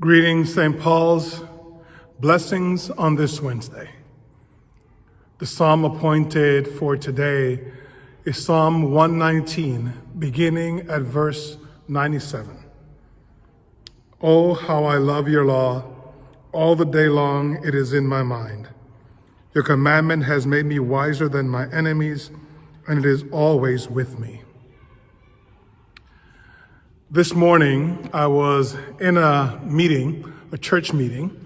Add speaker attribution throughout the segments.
Speaker 1: Greetings, St. Paul's. Blessings on this Wednesday. The psalm appointed for today is Psalm 119, beginning at verse 97. Oh, how I love your law. All the day long it is in my mind. Your commandment has made me wiser than my enemies, and it is always with me. This morning, I was in a church meeting,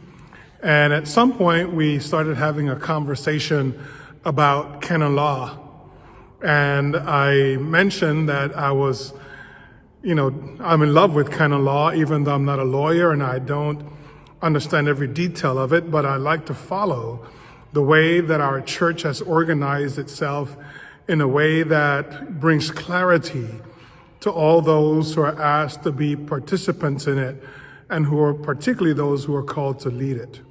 Speaker 1: and at some point we started having a conversation about canon law. And I mentioned that I'm in love with canon law, even though I'm not a lawyer and I don't understand every detail of it, but I like to follow the way that our church has organized itself in a way that brings clarity to all those who are asked to be participants in it, and who are particularly those who are called to lead it.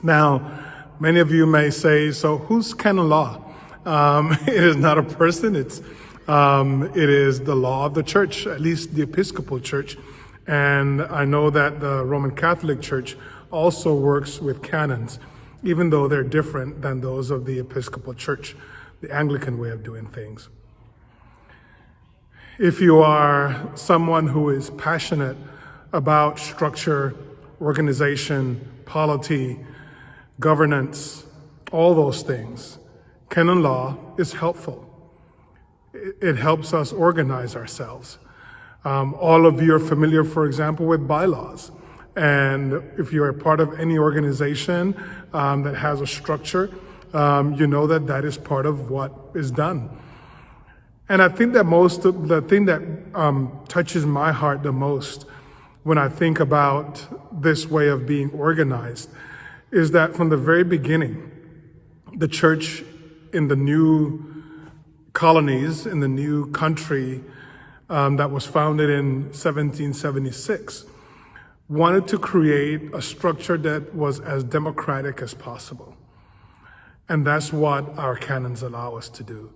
Speaker 1: Now, many of you may say, so who's canon law? It is not a person, it is the law of the church, at least the Episcopal Church. And I know that the Roman Catholic Church also works with canons, even though they're different than those of the Episcopal Church, the Anglican way of doing things. If you are someone who is passionate about structure, organization, polity, governance, all those things, canon law is helpful. It helps us organize ourselves. All of you are familiar, for example, with bylaws. And if you're a part of any organization that has a structure, you know that is part of what is done. And I think that the thing that touches my heart the most when I think about this way of being organized is that from the very beginning, the church in the new colonies, in the new country that was founded in 1776, wanted to create a structure that was as democratic as possible. And that's what our canons allow us to do.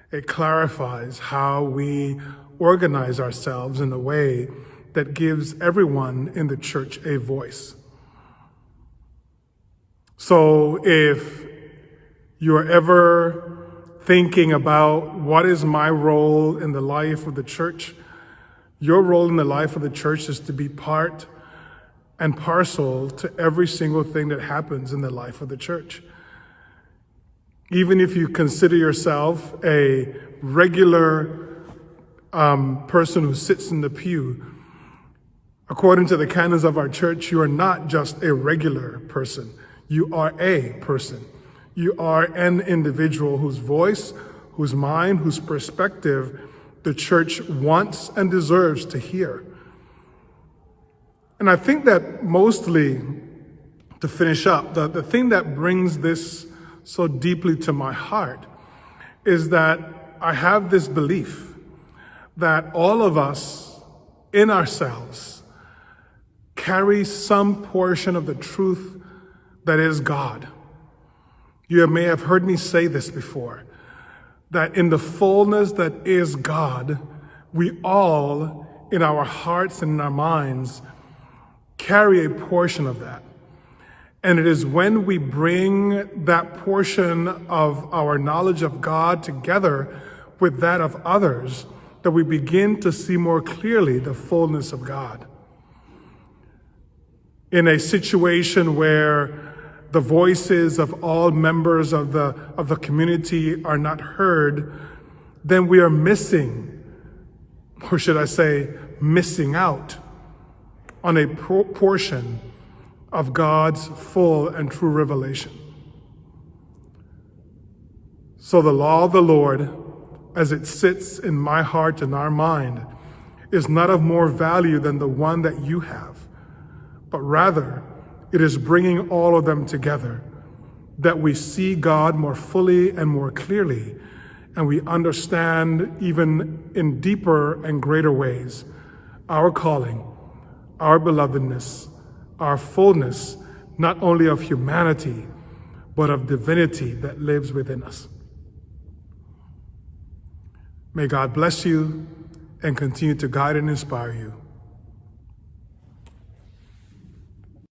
Speaker 1: It clarifies how we organize ourselves in a way that gives everyone in the church a voice. So if you're ever thinking about what is my role in the life of the church, your role in the life of the church is to be part and parcel to every single thing that happens in the life of the church. Even if you consider yourself a regular person who sits in the pew, according to the canons of our church, you are not just a regular person. You are a person. You are an individual whose voice, whose mind, whose perspective the church wants and deserves to hear. And I think that mostly, to finish up, the thing that brings this so deeply to my heart is that I have this belief that all of us in ourselves carry some portion of the truth that is God. You may have heard me say this before, that in the fullness that is God, we all, in our hearts and in our minds, carry a portion of that. And it is when we bring that portion of our knowledge of God together with that of others that we begin to see more clearly the fullness of God. In a situation where the voices of all members of the community are not heard, then we are missing, or should I say, missing out on a portion of God's full and true revelation. So the law of the Lord, as it sits in my heart and our mind, is not of more value than the one that you have, but rather it is bringing all of them together, that we see God more fully and more clearly, and we understand even in deeper and greater ways our calling, our belovedness, our fullness, not only of humanity, but of divinity that lives within us. May God bless you and continue to guide and inspire you.